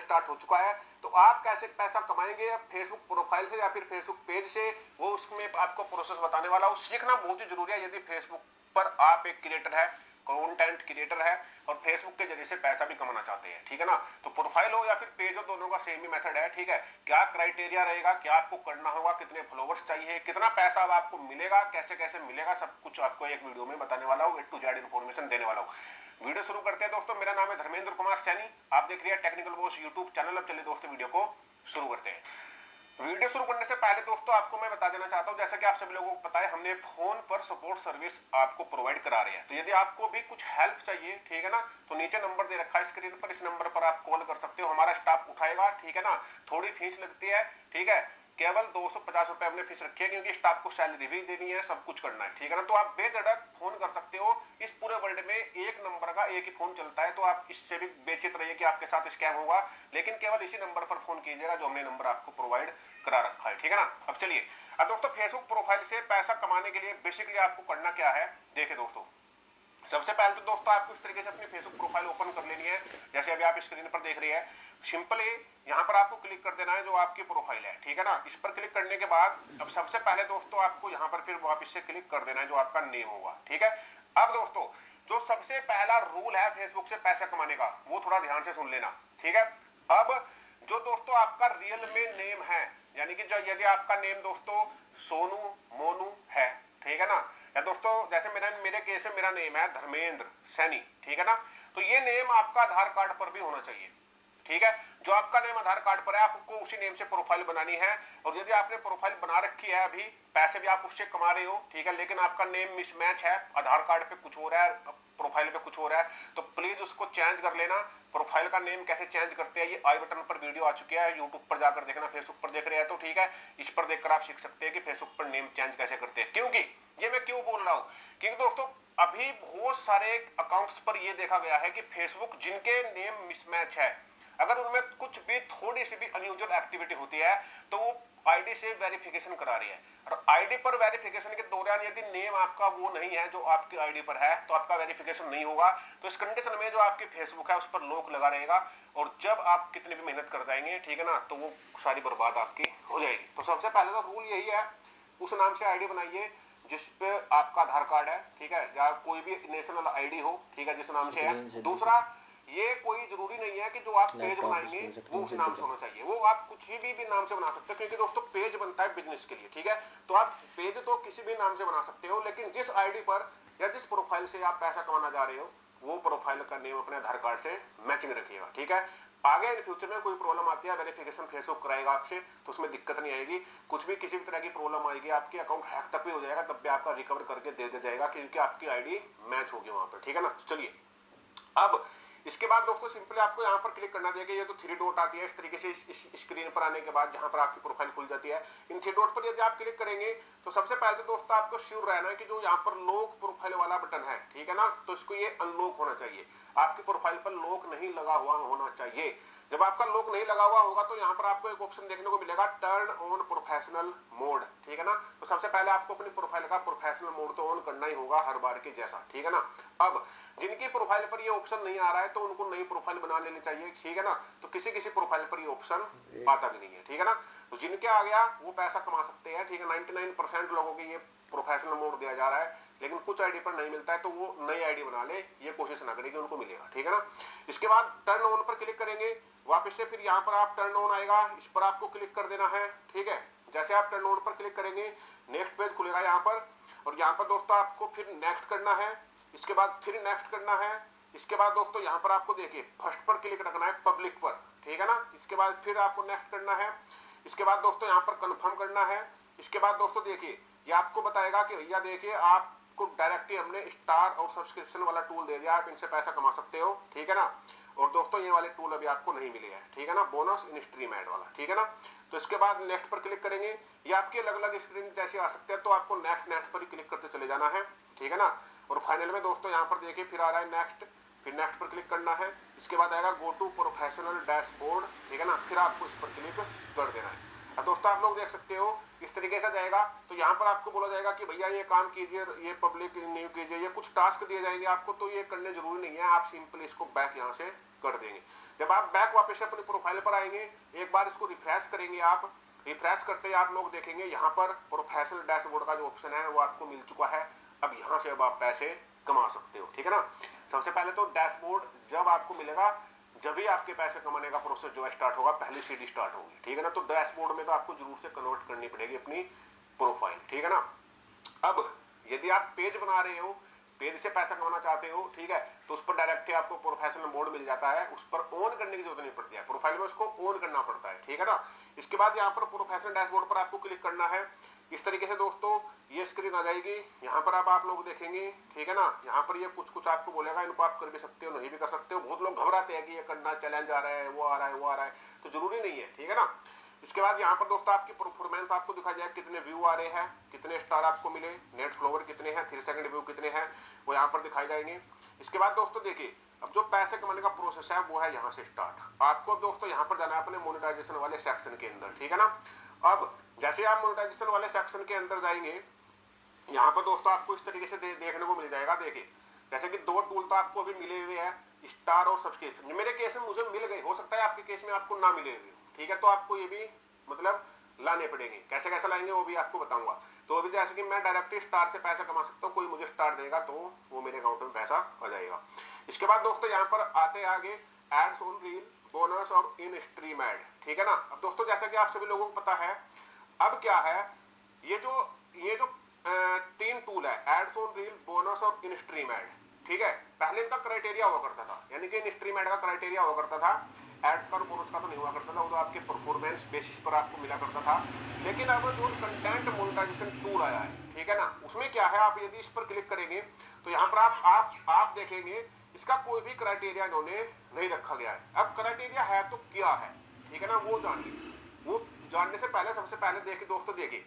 Start हो चुका है। तो आप कैसे पैसा कमाएंगे फेसबुक प्रोफाइल से या फिर फेसबुक पेज से, वो उसमें आपको प्रोसेस बताने वाला हूं। सीखना बहुत ही जरूरी है यदि फेसबुक पर आप एक क्रिएटर है, कंटेंट क्रिएटर है और फेसबुक के जरिए से पैसा भी कमाना चाहते हैं, ठीक है ना। तो प्रोफाइल हो या फिर पेज हो, दोनों का सेम ही मेथड है, ठीक है। क्या क्राइटेरिया रहेगा, क्या आपको करना होगा, कितने फॉलोवर्स चाहिए, कितना पैसा अब आपको मिलेगा, कैसे कैसे मिलेगा, सब कुछ आपको एक वीडियो में बताने वाला हूँ, A to Z इन्फॉर्मेशन देने वाला हूँ। वीडियो शुरू करते हैं दोस्तों। मेरा नाम है धर्मेंद्र कुमार सैनी, आप देख रहे हैं टेक्निकल बॉस यूट्यूब चैनल। अब चलिए दोस्तों वीडियो को शुरू करते हैं। वीडियो शुरू करने से पहले दोस्तों आपको मैं बता देना चाहता हूं, जैसा कि आप सभी लोगों को पता है, हमने फोन पर सपोर्ट सर्विस आपको प्रोवाइड करा रहे हैं। तो यदि आपको भी कुछ हेल्प चाहिए, ठीक है ना, तो नीचे नंबर दे रखा है स्क्रीन पर, इस नंबर पर आप कॉल कर सकते हो। हमारा स्टाफ उठाएगा, ठीक है ना। थोड़ी फीस लगती है, ठीक है, केवल 250 रुपए हमने फीस रखी है, क्योंकि स्टाफ को सैलरी भी देनी है, सब कुछ करना है, ठीक है ना। तो आप बेधड़क फोन कर सकते हो। इस पूरे वर्ल्ड में एक नंबर का एक ही फोन चलता है, तो आप इससे भी बेचित रहिए कि आपके साथ स्कैम होगा, लेकिन केवल इसी नंबर पर फोन कीजिएगा जो हमने नंबर आपको प्रोवाइड करा रखा है, ठीक है ना। अब चलिए, अब दोस्तों फेसबुक प्रोफाइल से पैसा कमाने के लिए बेसिकली आपको करना क्या है, देखिए दोस्तों। सबसे पहले तो दोस्तों आपको इस तरीके से अपनी फेसबुक प्रोफाइल ओपन कर लेनी है, जैसे अभी आप स्क्रीन पर देख रहे हैं। सिंपली यहां पर आपको क्लिक कर देना है जो आपकी प्रोफाइल है, ठीक है ना। इस पर क्लिक करने के बाद अब सबसे पहले दोस्तों आपको यहां पर फिर वापस से क्लिक कर देना है जो आपका नेम होगा, ठीक है। अब दोस्तों जो सबसे पहला रूल है फेसबुक से पैसा कमाने का, वो थोड़ा ध्यान से सुन लेना, ठीक है। अब जो दोस्तों आपका रियल में नेम है, यानी कि जो यदि आपका नेम दोस्तों सोनू मोनू है, ठीक है ना, या दोस्तों जैसे मेरे केस में मेरा नेम है धर्मेंद्र सैनी, ठीक है ना, तो ये नेम आपका आधार कार्ड पर भी होना चाहिए, ठीक है। जो आपका नेम आधार कार्ड पर है, आपको उसी नेम से प्रोफाइल बनानी है। और यदि आपने प्रोफाइल बना रखी है, अभी पैसे भी आप उससे कमा रहे हो, ठीक है, लेकिन आपका नेम मिसमैच है, आधार कार्ड पे कुछ हो रहा है, प्रोफाइल पे कुछ हो रहा है, तो प्लीज उसको चेंज कर लेना। प्रोफाइल का नेम कैसे चेंज करते हैं, ये आई बटन पर वीडियो आ चुकी है, यूट्यूब पर जाकर देखना। फेसबुक पर देख रहे हैं तो ठीक है, इस पर देखकर आप सीख सकते हैं कि फेसबुक पर नेम चेंज कैसे करते हैं। क्योंकि ये मैं क्यों बोल रहा हूं, क्योंकि दोस्तों अभी बहुत सारे अकाउंट्स पर यह देखा गया है कि फेसबुक जिनके नेम मिसमैच है, अगर उनमें कुछ भी थोड़ी सी भी अनयूजुअल एक्टिविटी होती है, तो वो आईडी से वेरिफिकेशन करा रही है। और आईडी पर वेरिफिकेशन के दौरान यदि नेम आपका वो नहीं है जो आपकी आईडी पर है, तो आपका वेरिफिकेशन नहीं होगा। तो इस कंडीशन में जो आपकी फेसबुक है उस पर लॉक लगा रहेगा, और जब आप कितनी भी मेहनत कर जाएंगे, ठीक है ना, तो वो सारी बर्बाद आपकी हो जाएगी। तो सबसे पहले तो रूल यही है, उस नाम से आईडी बनाइए जिस पे आपका आधार कार्ड है, ठीक है, या कोई भी नेशनल आईडी हो, ठीक है, जिस नाम से है। दूसरा, ये कोई जरूरी नहीं है कि जो आप पेज बनाएंगे वो उस नाम से होना चाहिए, वो आप कुछ भी नाम से बना सकते हो, क्योंकि दोस्तों पेज बनता है बिजनेस के लिए, ठीक है। तो आप पेज तो किसी भी नाम से बना सकते हो, लेकिन जिस आईडी पर या जिस प्रोफाइल से आप पैसा कमाना जा रहे हो, वो प्रोफाइल का नेम अपने आधार कार्ड से मैचिंग रखिएगा, ठीक है। आगे इन फ्यूचर में कोई प्रॉब्लम आती है, वेरिफिकेशन फेसबुक कराएगा आपसे, तो उसमें दिक्कत नहीं आएगी। कुछ भी किसी भी तरह की प्रॉब्लम आएगी, आपकी अकाउंट हैक तक भी हो जाएगा, तब भी आपका रिकवर करके दे दिया जाएगा, क्योंकि आपकी आईडी मैच होगी वहां पर, ठीक है ना। चलिए, अब इसके बाद दोस्तों सिंपली आपको यहाँ पर क्लिक करना देगा। ये तो 3 डॉट आती है इस तरीके से इस स्क्रीन पर आने के बाद, जहां पर आपकी प्रोफाइल खुल जाती है। इन 3 डॉट पर यदि आप क्लिक करेंगे तो सबसे पहले तो दोस्तों आपको श्योर रहना है कि जो यहाँ पर लॉक प्रोफाइल वाला बटन है, ठीक है ना, तो इसको ये अनलॉक होना चाहिए। आपकी प्रोफाइल पर लॉक नहीं लगा हुआ होना चाहिए। जब आपका लॉक नहीं लगा हुआ होगा तो यहाँ पर आपको एक ऑप्शन देखने को मिलेगा, टर्न ऑन प्रोफेशनल मोड, ठीक है ना। तो सबसे पहले आपको अपनी प्रोफाइल का प्रोफेशनल मोड तो ऑन करना ही होगा हर बार के जैसा, ठीक है ना। अब जिनकी प्रोफाइल पर ये ऑप्शन नहीं आ रहा है तो उनको नई प्रोफाइल बना लेनी चाहिए, ठीक है ना। तो किसी किसी प्रोफाइल पर ये ऑप्शन आता भी नहीं है, ठीक है ना। तो जिनके आ गया वो पैसा कमा सकते हैं, ठीक है। 99% लोगों की ये प्रोफेशनल मोड दिया जा रहा है, लेकिन कुछ आईडी पर नहीं मिलता है, तो वो नई आईडी बना ले, ये कोशिश ना करें कि उनको मिलेगा, ठीक है ना। इसके बाद टर्न ऑन पर क्लिक करेंगे, वापस से फिर यहाँ पर आप टर्न ऑन आएगा, इस पर आपको क्लिक कर देना है, ठीक है। जैसे आप टर्न ऑन पर क्लिक करेंगे, नेक्स्ट पेज खुलेगा यहाँ पर, और यहाँ पर दोस्तों आपको फिर नेक्स्ट करना है, इसके बाद फिर नेक्स्ट करना है। इसके बाद दोस्तों यहाँ पर आपको देखिए फर्स्ट पर क्लिक रखना है, पब्लिक पर, ठीक है ना। इसके बाद फिर आपको नेक्स्ट करना है। इसके बाद दोस्तों यहाँ पर कंफर्म करना है। इसके बाद दोस्तों देखिए ये आपको बताएगा कि भैया देखिए आपको डायरेक्टली हमने स्टार और सब्सक्रिप्शन वाला टूल दे दिया, आप इनसे पैसा कमा सकते हो, ठीक है ना। और दोस्तों ये वाले टूल अभी आपको नहीं मिले हैं, ठीक है ना, बोनस इन स्ट्रीम ऐड वाला, ठीक है ना। तो इसके बाद नेक्स्ट पर क्लिक करेंगे, ये आपके अलग अलग स्क्रीन जैसे आ सकते हैं, तो आपको नेक्स्ट पर ही क्लिक करते चले जाना है, ठीक है ना। और फाइनल में दोस्तों यहाँ पर देखिए फिर आ रहा है नेक्स्ट, फिर नेक्स्ट पर क्लिक करना है। इसके बाद आएगा गो टू प्रोफेशनल डैशबोर्ड, ठीक है ना, फिर आपको इस पर क्लिक कर देना है। अब दोस्तों आप लोग देख सकते हो इस तरीके से जाएगा, तो यहाँ पर आपको बोला जाएगा कि भैया ये काम कीजिए, ये पब्लिक न्यू कीजिए, ये कुछ टास्क दिए जाएंगे आपको, तो ये करने जरूरी नहीं है, आप सिंपल इसको बैक यहाँ से कर देंगे। जब आप बैक वापस से अपनी प्रोफाइल पर आएंगे, एक बार इसको रिफ्रेश करेंगे, आप रिफ्रेश करते ही आप लोग देखेंगे यहाँ पर प्रोफेशनल डैशबोर्ड का जो ऑप्शन है वो आपको मिल चुका है। अब यहाँ से अब आप पैसे कमा सकते हो, ठीक है ना। सबसे पहले तो डैशबोर्ड जब आपको मिलेगा, जब भी आपके पैसे कमाने का प्रोसेस जो है स्टार्ट होगा, पहली सीढ़ी स्टार्ट होगी, ठीक है ना। तो डैशबोर्ड में तो आपको जरूर से कन्वर्ट करनी पड़ेगी अपनी प्रोफाइल, ठीक है ना। अब यदि आप पेज बना रहे हो, पेज से पैसा कमाना चाहते हो, ठीक है, तो उस पर डायरेक्टली आपको प्रोफेशनल मोड मिल जाता है, उस पर ऑन करने की जरूरत नहीं पड़ती है, प्रोफाइल में उसको ऑन करना पड़ता है, ठीक है ना। इसके बाद यहाँ पर प्रोफेशनल डैशबोर्ड पर आपको क्लिक करना है। इस तरीके से दोस्तों ये स्क्रीन आ जाएगी। यहाँ पर अब आप लोग देखेंगे, ठीक है ना, यहाँ पर ये कुछ आपको बोलेगा, इनको आप कर भी सकते हो, नहीं भी कर सकते हो। बहुत लोग घबराते हैं कि ये करना, चैलेंज आ रहा है, वो आ रहा है, वो आ रहा है, तो जरूरी नहीं है, ठीक है ना। इसके बाद यहाँ पर दोस्तों आपकी परफॉर्मेंस आपको दिखा जाए, कितने व्यू आ रहे हैं, कितने स्टार आपको मिले, नेट फॉलोवर कितने हैं, 3 सेकंड व्यू कितने हैं, वो यहाँ पर दिखाई जाएंगे। इसके बाद दोस्तों देखिए, अब जो पैसे कमाने का प्रोसेस है वो है यहाँ से स्टार्ट। आपको दोस्तों यहाँ पर जाना है अपने मोनेटाइजेशन वाले सेक्शन के अंदर, ठीक है ना। अब जैसे आप मोनेटाइजेशन वाले सेक्शन के अंदर जाएंगे, यहाँ पर दोस्तों आपको इस तरीके से देखने को मिल जाएगा। देखिए जैसे कि 2 टूल तो आपको अभी मिले हुए हैं, स्टार और सब्सक्रिप्शन। मेरे केस में मुझे मिल गए, हो सकता है आपके केस में आपको ना मिले हुए, ठीक है। तो आपको ये भी मतलब लाने पड़ेंगे, कैसे कैसे लाएंगे वो भी आपको बताऊंगा। तो अभी जैसे कि मैं डायरेक्टली स्टार से पैसा कमा सकता हूँ, कोई मुझे स्टार देगा तो वो मेरे अकाउंट में पैसा आ जाएगा। इसके बाद दोस्तों यहाँ पर आते आगे एड्स ऑन रील, बोनस और इन स्ट्रीम एड, ठीक है ना। अब दोस्तों जैसा कि आप सभी लोगों को पता है, अब क्या है, ये जो 3 टूल है, एड्स ऑन रील, बोनस और इन स्ट्रीम एड, ठीक है। पहले इनका क्राइटेरिया हुआ करता था, यानी कि इन स्ट्रीम एड का क्राइटेरिया हुआ करता था, एड्स का और बोनस का तो नहीं हुआ करता था, वो तो आपके परफॉर्मेंस बेसिस पर आपको मिला करता था। लेकिन अब जो कंटेंट मोनेटाइजेशन टूल आया है, ठीक है ना, उसमें क्या है, आप यदि इस पर क्लिक करेंगे तो यहाँ पर आप देखेंगे इसका कोई भी क्राइटेरिया इन्होंने नहीं रखा गया है। अब क्राइटेरिया है तो क्या है, ठीक है ना, वो जानिए। वो जानने से पहले सबसे पहले देखिए दोस्तों, देखिए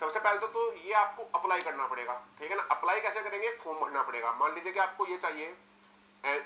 सबसे पहले तो ये आपको अप्लाई करना पड़ेगा, ठीक है ना। अप्लाई कैसे करेंगे, फॉर्म भरना पड़ेगा। मान लीजिए कि आपको ये चाहिए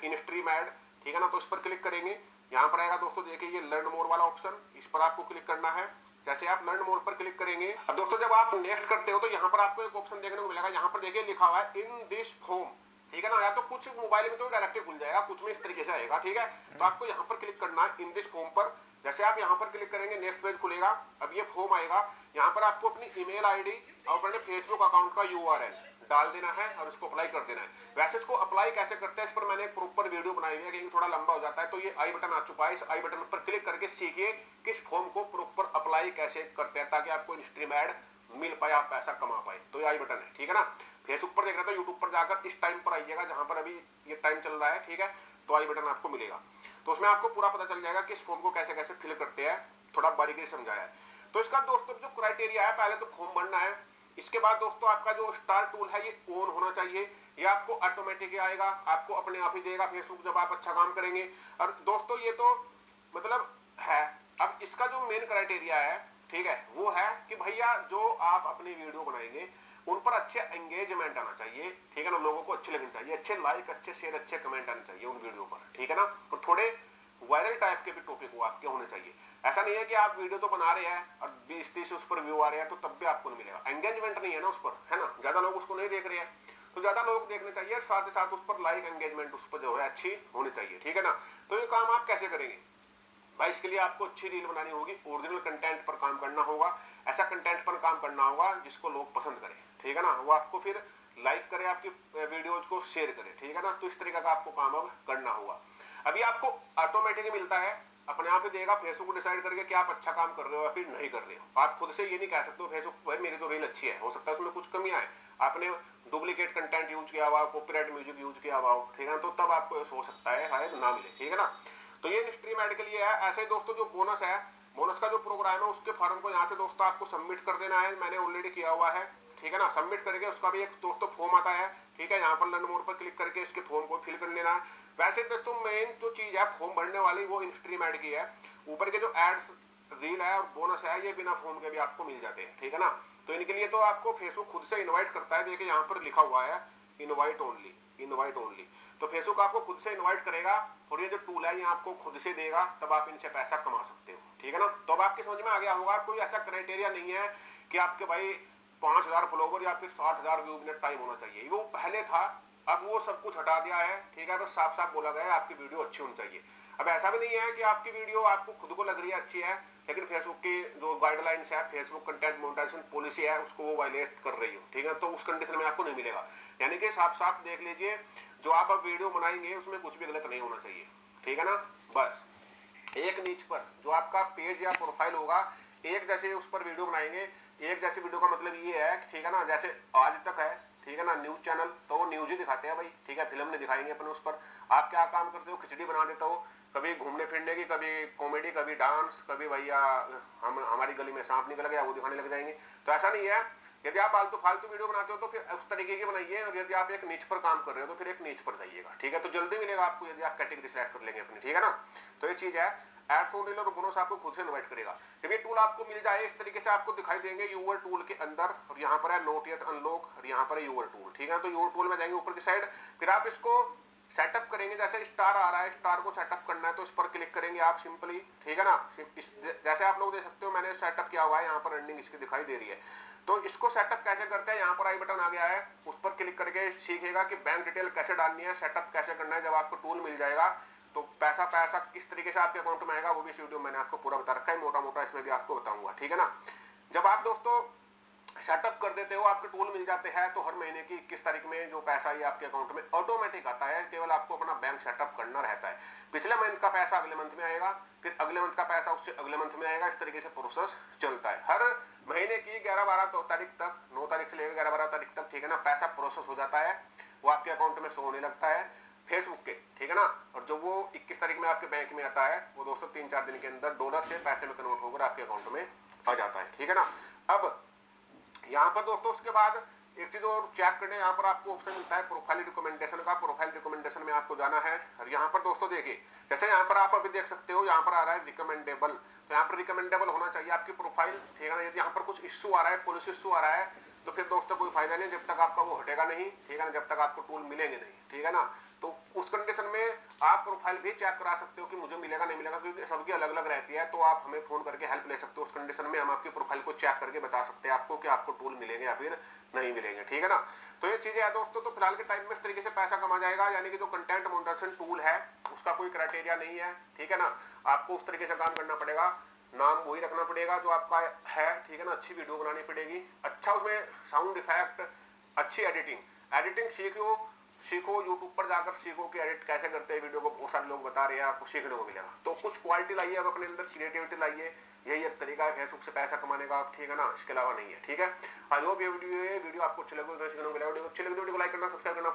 इन स्ट्रीम एड, ठीक है ना, तो इस पर क्लिक करेंगे। यहाँ पर आएगा दोस्तों, देखिए ये लर्न मोर वाला ऑप्शन, इस पर आपको क्लिक करना है। जैसे आप लर्न मोर पर क्लिक करेंगे, अब दोस्तों जब आप नेक्स्ट करते हो तो यहाँ पर आपको एक ऑप्शन देखने को मिलेगा। यहाँ पर देखिए लिखा हुआ है इन दिस फॉर्म, ठीक है ना। या तो कुछ मोबाइल में तो डायरेक्टली खुल जाएगा, कुछ में इस तरीके से आएगा, ठीक है। तो आपको यहाँ पर क्लिक करना है इन दिस फॉर्म पर। जैसे आप यहाँ पर क्लिक करेंगे, नेक्स्ट पेज खुलेगा। अब ये फॉर्म आएगा, यहाँ पर आपको अपनी ईमेल आईडी और अपने फेसबुक अकाउंट का यूआरएल डाल देना है और उसको अप्लाई कर देना है। वैसे इसको अप्लाई कैसे करते हैं, इस पर मैंने एक प्रॉपर वीडियो बनाई हुई है, क्योंकि थोड़ा लंबा हो जाता है। तो ये आई बटन आ चुका है, इस आई बटन पर क्लिक करके सीखिए कि इस फॉर्म को प्रॉपर अप्लाई कैसे करते हैं, ताकि आपको स्ट्रीम एड मिल पाए, आप पैसा कमा पाए। तो ये आई बटन है, ठीक है ना। फेसबुक पर देख रहे हो तो यूट्यूब पर जाकर इस टाइम पर आइएगा जहां पर अभी ये टाइम चल रहा है, ठीक है। तो आई बटन आपको मिलेगा, तो उसमें आपको पूरा पता चल जाएगा कि इस फॉर्म को कैसे कैसे फिल करते हैं, थोड़ा बारीकी से समझाया है। तो इसका दोस्तों जो क्राइटेरिया है, पहले तो फॉर्म भरना है। इसके बाद दोस्तों आपका जो स्टार टूल है ये ऑन होना चाहिए, ये आपको ऑटोमेटिक आएगा, आपको अपने आप ही देगा फेसबुक जब आप अच्छा काम करेंगे। और दोस्तों ये तो मतलब है। अब इसका जो मेन क्राइटेरिया है, ठीक है, वो है कि भैया जो आप अपनी वीडियो बनाएंगे उन पर अच्छे एंगेजमेंट आना चाहिए, ठीक है ना। लोगों को अच्छे लगने चाहिए, अच्छे लाइक, अच्छे शेयर, अच्छे कमेंट आने चाहिए उन वीडियो पर, ठीक है ना। और थोड़े वायरल टाइप के भी टॉपिक वो आपके होने चाहिए। ऐसा नहीं है कि आप वीडियो तो बना रहे हैं और 20-30 उस पर व्यू आ रहे हैं तो तब भी आपको नहीं मिलेगा, एंगेजमेंट नहीं है ना उस पर, है ना। ज्यादा लोग उसको नहीं देख रहे हैं, तो ज्यादा लोग देखने चाहिए, साथ ही साथ उस पर लाइक, एंगेजमेंट उस पर जो है अच्छी होनी चाहिए, ठीक है ना। तो ये काम आप कैसे करेंगे भाई, इसके लिए आपको अच्छी रील बनानी होगी, ओरिजिनल कंटेंट पर काम करना होगा, ऐसा कंटेंट पर काम करना होगा जिसको लोग पसंद करें, ठीक है ना। वो आपको फिर लाइक करे, आपकी वीडियोज को शेयर करे, ठीक है ना। तो इस तरीके का आपको काम अब करना होगा। अभी आपको ऑटोमेटिक मिलता है, अपने आप ही देगा, फेसबुक डिसाइड करके कि आप अच्छा काम कर रहे हो या फिर नहीं कर रहे हो। आप खुद से ये नहीं कह सकते हो फेसबुक भाई मेरी तो रील अच्छी है, हो सकता है उसमें कुछ कमियां है, आपने डुप्लीकेट कंटेंट यूज किया हुआ, कॉपीराइट म्यूजिक यूज किया हुआ, ठीक है ना, तो तब आपको हो सकता है शायद ना मिले, ठीक है ना। तो ये स्ट्रीम ऐड के लिए है। ऐसे ही दोस्तों जो बोनस है, बोनस का जो प्रोग्राम है उसके फॉर्म को यहाँ से दोस्तों आपको सबमिट कर देना है, मैंने ऑलरेडी किया हुआ है, ठीक है ना। सबमिट करके उसका भी एक दोस्तों फॉर्म आता है, ठीक है। यहाँ पर लर्न मोर पर क्लिक करके इसके फॉर्म को फिल कर लेना है। वैसे दोस्तों मेन जो चीज है फॉर्म भरने वाली वो स्ट्रीम ऐड की है। ऊपर के जो एड्स, रील है और बोनस है ये बिना फॉर्म के भी आपको मिल जाते हैं, ठीक है ना। तो इनके लिए तो आपको फेसबुक खुद से इन्वाइट करता है, देखिए यहाँ पर लिखा हुआ है इनवाइट ओनली, इनवाइट ओनली। तो फेसबुक आपको खुद से इनवाइट करेगा और ये जो टूल है ये आपको खुद से देगा, तब आप इनसे पैसा कमा सकते हो, ठीक है ना। तो अब आपकी समझ में आ गया होगा, कोई ऐसा क्राइटेरिया नहीं है कि आपके भाई 5000 फॉलोवर या फिर 60,000 व्यू मिनट टाइम होना चाहिए, वो पहले था, अब वो सब कुछ हटा दिया है, ठीक है। बस साफ साफ बोला गया है आपकी वीडियो अच्छी होनी चाहिए। अब ऐसा भी नहीं है कि आपकी वीडियो आपको खुद को लग रही है अच्छी है, लेकिन फेसबुक की जो गाइडलाइंस है, फेसबुक कंटेंट मोनेटाइजेशन पॉलिसी है, उसको वो वायलेट कर रही हो, ठीक है, तो उस कंडीशन में आपको नहीं मिलेगा। यानी कि साफ साफ देख लीजिए, जो आप अब वीडियो बनाएंगे उसमें कुछ भी गलत नहीं होना चाहिए, ठीक है ना। बस एक नीच पर जो आपका पेज या प्रोफाइल होगा, एक जैसे उस पर वीडियो बनाएंगे, एक जैसे वीडियो का मतलब ये है, ठीक है ना, जैसे आज तक है, ठीक है ना, न्यूज चैनल तो वो न्यूज ही दिखाते हैं भाई, ठीक है, फिल्म नहीं दिखाएंगे अपन उस पर। आप क्या काम करते हो, खिचड़ी बना देते हो, कभी घूमने फिरने की, कभी कॉमेडी, कभी डांस, कभी भैया हम हमारी गली में सांप निकल गया वो दिखाने लग जाएंगे। तो ऐसा नहीं है। यदि आप फालतू फालतू वीडियो बनाते हो तो फिर उस तरीके की बनाइए, और यदि आप एक नीच पर काम कर रहे हो तो फिर एक नीच पर जाइएगा, ठीक है, तो जल्दी मिलेगा आपको यदि आप कैटेगरी सेलेक्ट कर लेंगे अपनी, ठीक है ना। तो ये चीज है, एड्स ऑन रील और बोनस आपको खुद से इन्वाइट करेगा। जब ये टूल आपको मिल जाए इस तरीके से आपको दिखाई देंगे यूवर टूल के अंदर, और यहाँ पर है नोट येट अनलॉक, और यहाँ पर है यूवर टूल, ठीक है। तो यूवर टूल में जाएंगे ऊपर की साइड, फिर आप इसको सेटअप करेंगे, जैसे स्टार आ रहा है, स्टार को सेटअप करना है तो इस पर क्लिक करेंगे आप सिंपली, ठीक है ना। जैसे आप लोग देख सकते हो मैंने सेटअप किया हुआ है, यहाँ पर रनिंग इसकी दिखाई दे रही है। तो इसको सेटअप कैसे करते हैं, यहाँ पर आई बटन आ गया है, उस पर क्लिक करके सीखेगा कि बैंक डिटेल कैसे डालनी है, सेटअप कैसे करना है। जब आपको टूल मिल जाएगा तो पैसा किस तरीके से आपके अकाउंट में आएगा वो भी इस वीडियो मैंने आपको पूरा बता रखा है, मोटा मोटा इसमें भी आपको बताऊंगा, ठीक है ना। जब आप दोस्तों सेटअप कर देते हो, आपके टूल मिल जाते हैं, तो हर महीने की 21 तारीख में जो पैसा ये आपके अकाउंट में ऑटोमेटिक आता है, केवल आपको अपना बैंक सेटअप करना रहता है। पिछले मंथ का पैसा अगले मंथ में आएगा, फिर अगले मंथ का पैसा उससे अगले मंथ में आएगा, इस तरीके से प्रोसेस चलता है। हर महीने की 11-12 तारीख तक, 9 तारीख से लेकर 11-12 तारीख तक, ठीक है ना, पैसा प्रोसेस हो जाता है, वो आपके अकाउंट में शो होने लगता है फेसबुक के, ठीक है ना। और जो वो 21 तारीख में आपके बैंक में आता है वो दोस्तों 3-4 दिन के अंदर डॉलर से पैसे में कन्वर्ट होकर आपके अकाउंट में आ जाता है, ठीक है ना। अब यहाँ पर दोस्तों उसके बाद एक चीज और चेक करने, यहाँ पर आपको ऑप्शन मिलता है प्रोफाइल रिकमेंडेशन का। प्रोफाइल रिकमेंडेशन में आपको जाना है, और यहाँ पर दोस्तों देखिए, जैसे यहाँ पर आप अभी देख सकते हो, यहाँ पर आ रहा है रिकमेंडेबल, तो यहाँ पर रिकमेंडेबल होना चाहिए आपकी प्रोफाइल, ठीक है ना। यदि यहाँ पर कुछ इश्यू आ रहा है, पुलिस इश्यू आ रहा है, तो फिर दोस्तों कोई फायदा नहीं, जब तक आपका वो हटेगा नहीं, ठीक है ना, जब तक आपको टूल मिलेंगे नहीं, ठीक है ना। तो उस कंडीशन में आप प्रोफाइल भी चेक करा सकते हो कि मुझे मिलेगा नहीं मिलेगा, क्योंकि सबकी अलग अलग रहती है, तो आप हमें फोन करके हेल्प ले सकते हो। उस कंडीशन में हम आपकी प्रोफाइल को चेक करके बता सकते हैं आपको कि आपको टूल मिलेंगे या फिर नहीं मिलेंगे, ठीक है ना। तो ये चीजें है दोस्तों। तो फिलहाल के टाइम में इस तरीके से पैसा कमा जाएगा, यानी कि जो कंटेंट मोनेटाइजेशन टूल है उसका कोई क्राइटेरिया नहीं है, ठीक है ना। आपको उस तरीके से काम करना पड़ेगा, नाम वही रखना पड़ेगा जो आपका है, ठीक है ना। अच्छी वीडियो बनानी पड़ेगी, अच्छा उसमें साउंड इफेक्ट, अच्छी एडिटिंग सीखो यूट्यूब पर जाकर सीखो कि एडिट कैसे करते हैं वीडियो को, बहुत सारे लोग बता रहे हैं, आपको सीखने को मिलेगा। तो कुछ क्वालिटी लाइए, अब अपने अंदर क्रिएटिविटी लाइए, यही एक तरीका है फेसबुक से पैसा कमाने का, ठीक है ना, इसके अलावा नहीं है, ठीक है। आई होप ये वीडियो आपको अच्छी लगी, वीडियो को लाइक करना, सब्सक्राइब करना,